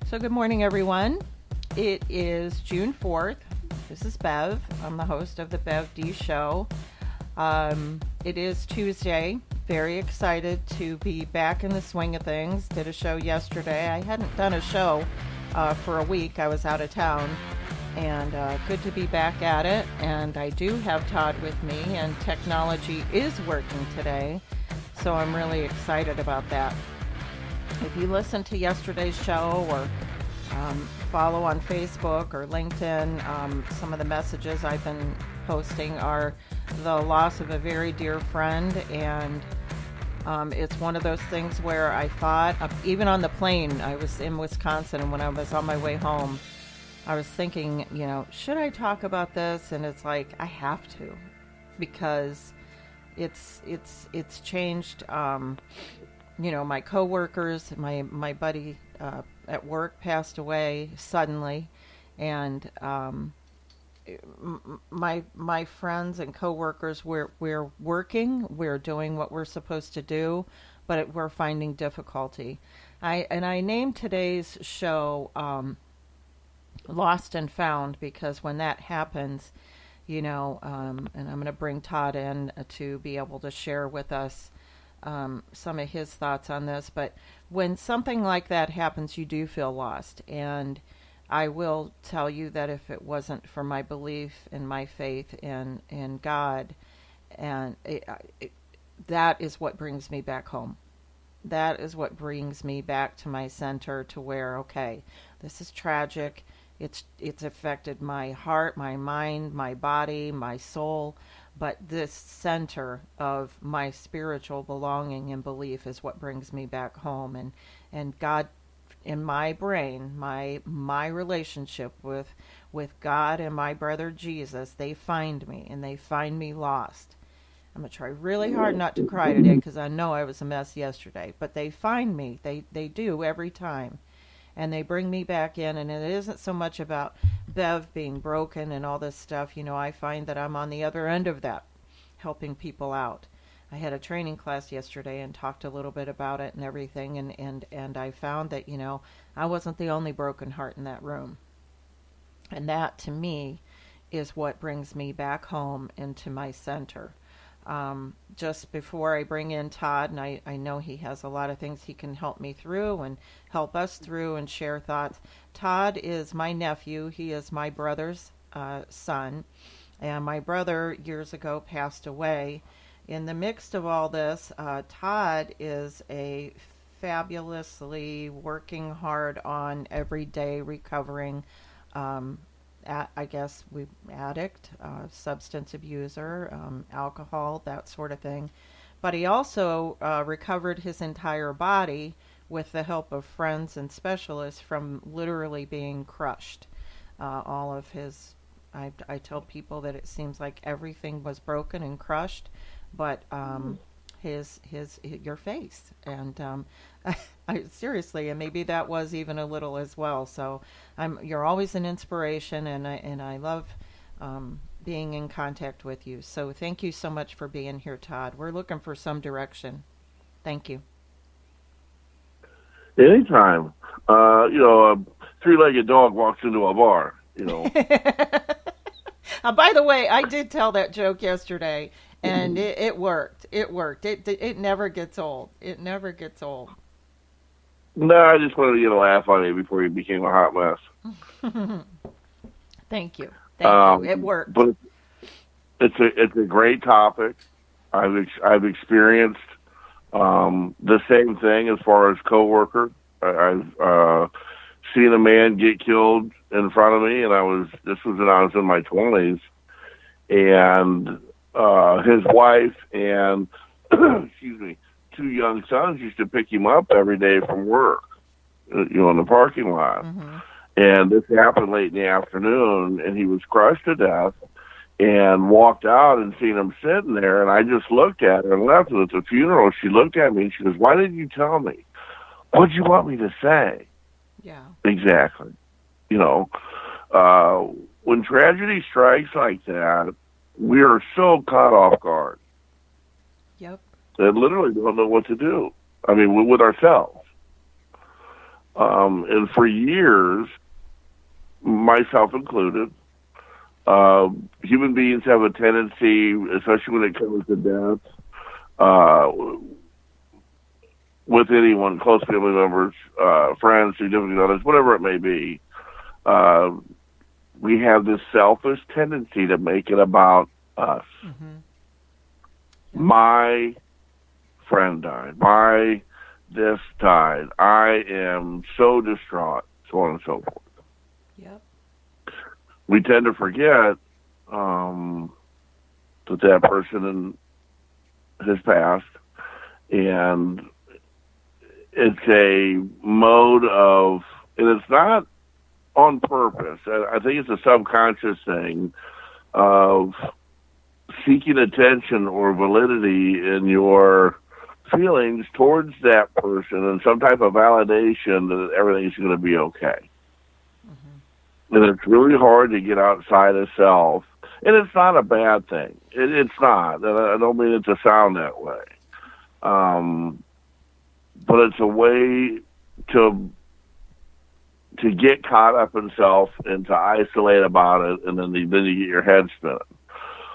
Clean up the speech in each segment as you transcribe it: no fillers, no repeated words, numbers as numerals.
So good morning, everyone. It is June 4th. This is Bev. I'm the host of the Bev D Show. It is Tuesday. Very excited to be back in the swing of things. Did a show yesterday. I hadn't done a show for a week. I was out of town. And good to be back at it. And I do have Todd with me, and technology is working today. So I'm really excited about that. If you listen to yesterday's show or follow on Facebook or LinkedIn, some of the messages I've been posting are the loss of a very dear friend, and it's one of those things where I thought, even on the plane, I was in Wisconsin, and when I was on my way home, I was thinking, should I talk about this? And it's like, I have to, because it's changed. My coworkers, my buddy at work passed away suddenly, and my friends and coworkers, we're working, we're doing what we're supposed to do, but we're finding difficulty. I named today's show Lost and Found, because when that happens, and I'm going to bring Todd in to be able to share with us some of his thoughts on this, but when something like that happens, you do feel lost. And I will tell you that if it wasn't for my belief and my faith in God, and that is what brings me back home. That is what brings me back to my center, to where, okay, this is tragic. It's affected my heart, my mind, my body, my soul. But this center of my spiritual belonging and belief is what brings me back home. And God, in my brain, my relationship with God and my brother Jesus, they find me, and they find me lost. I'm going to try really hard not to cry today, because I know I was a mess yesterday. But they find me. They do every time. And they bring me back in, and it isn't so much about Bev being broken and all this stuff. I find that I'm on the other end of that, helping people out. I had a training class yesterday and talked a little bit about it and everything, and I found that, I wasn't the only broken heart in that room. And that, to me, is what brings me back home into my center. Just before I bring in Todd, and I know he has a lot of things he can help me through and help us through and share thoughts. Todd is my nephew. He is my brother's son. And my brother years ago passed away. In the midst of all this, Todd is a fabulously working hard on every day, recovering addict, substance abuser, alcohol, that sort of thing. But he also recovered his entire body with the help of friends and specialists from literally being crushed. All of his, I tell people that it seems like everything was broken and crushed, but your face, and I seriously, and maybe that was even a little as well. So you're always an inspiration, and I love being in contact with you. So thank you so much for being here, Todd. We're looking for some direction. Thank you. Anytime. A three-legged dog walks into a bar, By the way, I did tell that joke yesterday, and it worked. It worked. It never gets old. It never gets old. No, I just wanted to get a laugh on you before you became a hot mess. Thank you. Thank you. It worked. But it's a great topic. I've experienced the same thing as far as coworker. I've seen a man get killed in front of me, and this was when I was in my 20s, and his wife and excuse me, two young sons used to pick him up every day from work, in the parking lot. Mm-hmm. And this happened late in the afternoon, and he was crushed to death, and walked out and seen him sitting there, and I just looked at her and left. And at the funeral, she looked at me and she goes, "Why didn't you tell me? What'd you want me to say?" Yeah. Exactly. When tragedy strikes like that, we are so caught off guard. Yep. And literally don't know what to do. I mean, with ourselves. And for years, myself included, human beings have a tendency, especially when it comes to death, uh, with anyone, close family members, friends, significant others, whatever it may be, uh, we have this selfish tendency to make it about us. Mm-hmm. Yep. My friend died. My this died. I am so distraught, so on and so forth. Yep. We tend to forget um, that person has passed, and it's a mode of, and it's not on purpose. I think it's a subconscious thing of seeking attention or validity in your feelings towards that person and some type of validation that everything's going to be okay. Mm-hmm. And it's really hard to get outside of self. And it's not a bad thing. It's not. And I don't mean it to sound that way. But it's a way to get caught up in self and to isolate about it, and then you get your head spinning.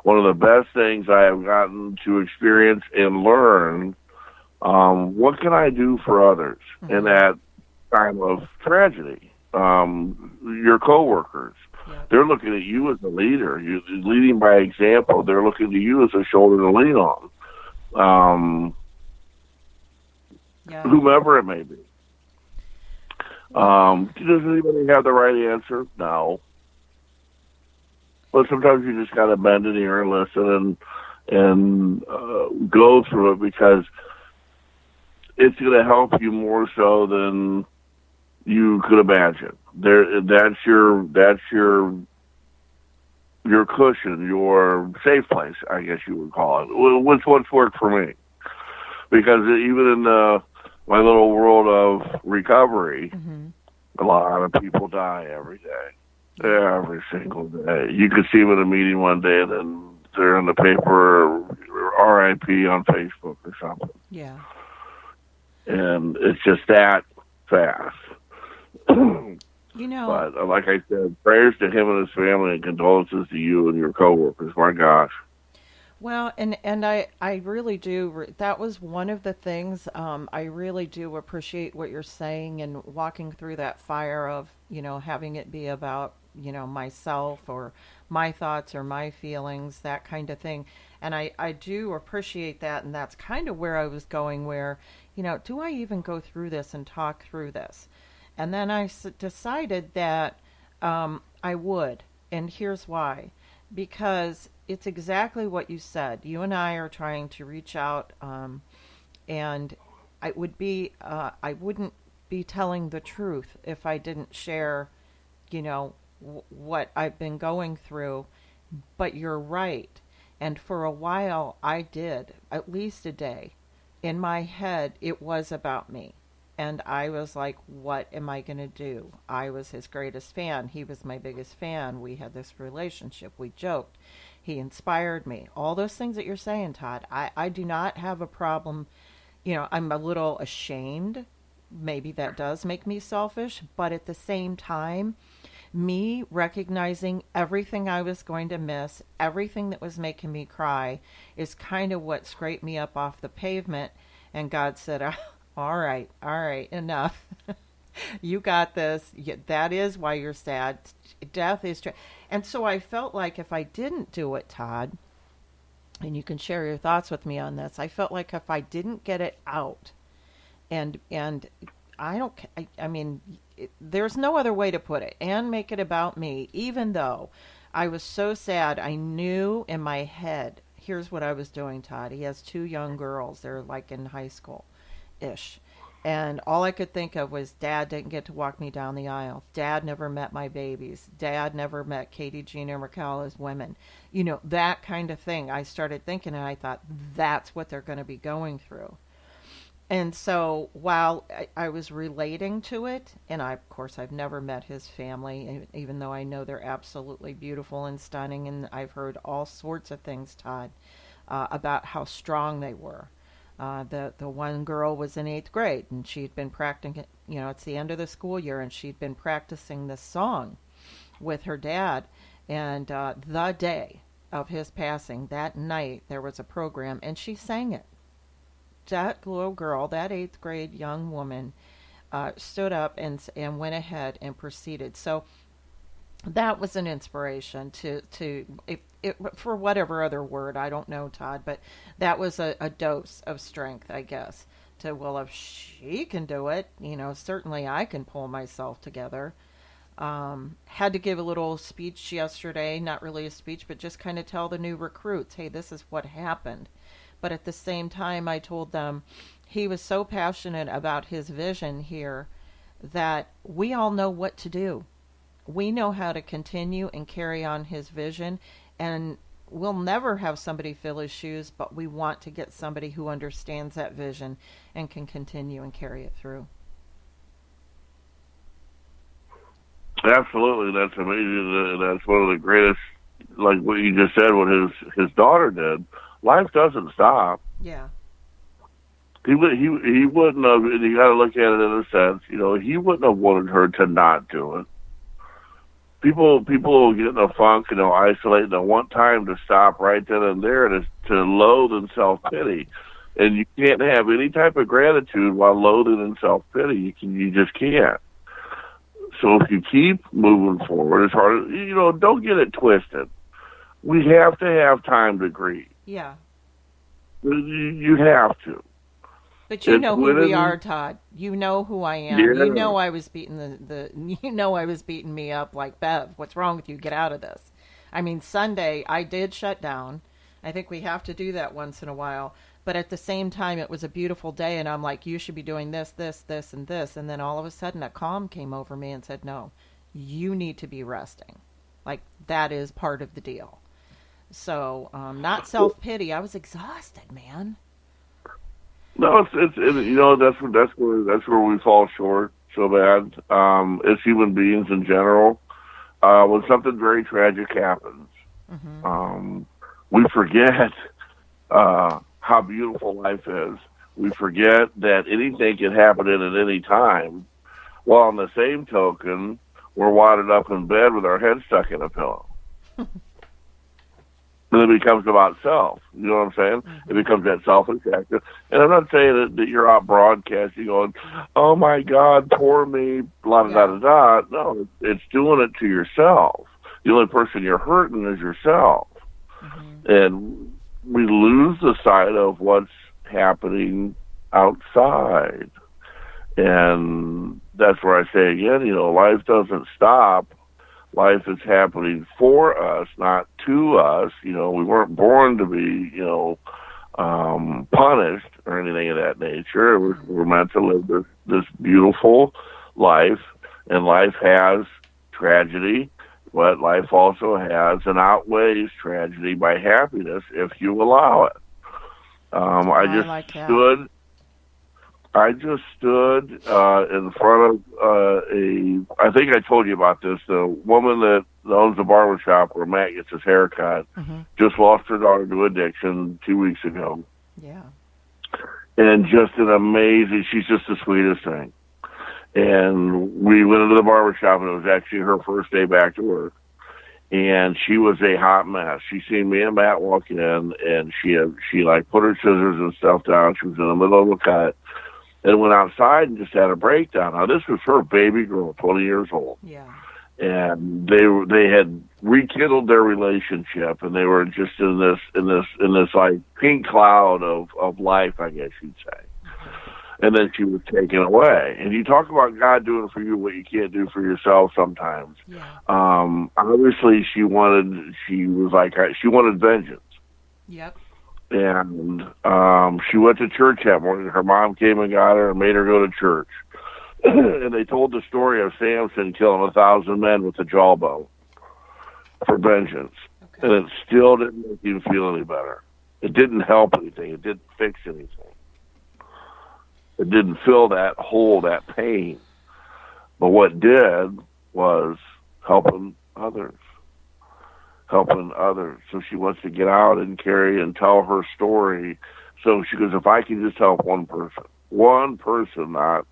One of the best things I have gotten to experience and learn, what can I do for others in that time of tragedy? Your coworkers, they're looking at you as a leader. You're leading by example. They're looking to you as a shoulder to lean on. Whomever it may be. Does anybody have the right answer? No. But sometimes you just got to bend an ear and listen and go through it, because it's going to help you more so than you could imagine. That's your cushion, your safe place, I guess you would call it. What's worked for me, because even in my little world of recovery, a lot of people die every day, every single day. You could see them in a meeting one day, and then they're in the paper, R.I.P. on Facebook or something. Yeah. And it's just that fast. But like I said, prayers to him and his family, and condolences to you and your coworkers. My gosh. Well, and I really do. That was one of the things, I really do appreciate what you're saying, and walking through that fire of, having it be about, myself or my thoughts or my feelings, that kind of thing. And I do appreciate that. And that's kind of where I was going, where, do I even go through this and talk through this? And then I decided that I would. And here's why. Because it's exactly what you said. You and I are trying to reach out, and I wouldn't be telling the truth if I didn't share, what I've been going through. But you're right. And for a while, I did, at least a day. In my head, it was about me. And I was like, what am I going to do? I was his greatest fan. He was my biggest fan. We had this relationship. We joked. He inspired me. All those things that you're saying, Todd. I do not have a problem. I'm a little ashamed. Maybe that does make me selfish. But at the same time, me recognizing everything I was going to miss, everything that was making me cry, is kind of what scraped me up off the pavement. And God said, all right, enough. You got this. That is why you're sad. Death is true. And so I felt like if I didn't do it, Todd, and you can share your thoughts with me on this, I felt like if I didn't get it out, and I don't, I mean, there's no other way to put it, and make it about me, even though I was so sad, I knew in my head, here's what I was doing, Todd. He has 2 young girls. They're like in high school ish. And all I could think of was, Dad didn't get to walk me down the aisle. Dad never met my babies. Dad never met Katie, Gina, or Raquel as women. That kind of thing. I started thinking, and I thought, that's what they're going to be going through. And so while I was relating to it, and of course, I've never met his family, even though I know they're absolutely beautiful and stunning, and I've heard all sorts of things, Todd, about how strong they were. The one girl was in 8th grade, and she'd been practicing. It's the end of the school year, and she'd been practicing this song with her dad. And the day of his passing, that night, there was a program, and she sang it. That little girl, that 8th grade young woman, stood up and went ahead and proceeded. So that was an inspiration to if for whatever other word, I don't know, Todd, but that was a dose of strength, I guess. To, well, if she can do it, certainly I can pull myself together. Had to give a little speech yesterday, not really a speech, but just kind of tell the new recruits, hey, this is what happened. But at the same time, I told them he was so passionate about his vision here that we all know what to do. We know how to continue and carry on his vision, and we'll never have somebody fill his shoes, but we want to get somebody who understands that vision and can continue and carry it through. Absolutely, that's amazing. That's one of the greatest, like what you just said, what his daughter did. Life doesn't stop. Yeah. He wouldn't have. You got to look at it in a sense. He wouldn't have wanted her to not do it. People will get in a funk and they'll isolate and they'll want time to stop right then and there to loathe and self-pity. And you can't have any type of gratitude while loathing and self-pity. You just can't. So if you keep moving forward, it's hard. Don't get it twisted. We have to have time to grieve. Yeah. You have to. But you know who we are, Todd. You know who I am. Yeah. You know I was beating I was beating me up like, Bev, what's wrong with you? Get out of this. I mean, Sunday I did shut down. I think we have to do that once in a while. But at the same time, it was a beautiful day, and I'm like, you should be doing this, this, this, and this. And then all of a sudden, a calm came over me and said, no, you need to be resting. Like, that is part of the deal. So, not self-pity. I was exhausted, man. No, it's that's where we fall short so bad. As human beings in general, when something very tragic happens, we forget how beautiful life is. We forget that anything can happen at any time. While on the same token, we're wadded up in bed with our head stuck in a pillow. And it becomes about self. You know what I'm saying? It becomes that selfish act. And I'm not saying that you're out broadcasting going, oh my God, poor me, blah, blah, blah, blah. No, it's doing it to yourself. The only person you're hurting is yourself. And we lose the sight of what's happening outside. And that's where I say again, life doesn't stop. Life is happening for us, not to us. We weren't born to be, punished or anything of that nature. We're meant to live this beautiful life, and life has tragedy, but life also has and outweighs tragedy by happiness if you allow it. I just stood in front of I think I told you about this, the woman that owns the barbershop where Matt gets his hair cut, just lost her daughter to addiction 2 weeks ago. Yeah. And just an amazing, she's just the sweetest thing. And we went into the barbershop, and it was actually her first day back to work. And she was a hot mess. She seen me and Matt walk in, and she put her scissors and stuff down. She was in the middle of a cut. And went outside and just had a breakdown. Now, this was her baby girl, 20 years old. Yeah. And they had rekindled their relationship, and they were just in this like pink cloud of life, I guess you'd say. And then she was taken away. And you talk about God doing for you what you can't do for yourself sometimes. Yeah. Obviously, she wanted vengeance. Yep. And she went to church that morning. Her mom came and got her and made her go to church. And they told the story of Samson killing 1,000 men with a jawbone for vengeance. Okay. And it still didn't make him feel any better. It didn't help anything. It didn't fix anything. It didn't fill that hole, that pain. But what did was helping others. So she wants to get out and carry and tell her story So she goes, if I can just help one person, not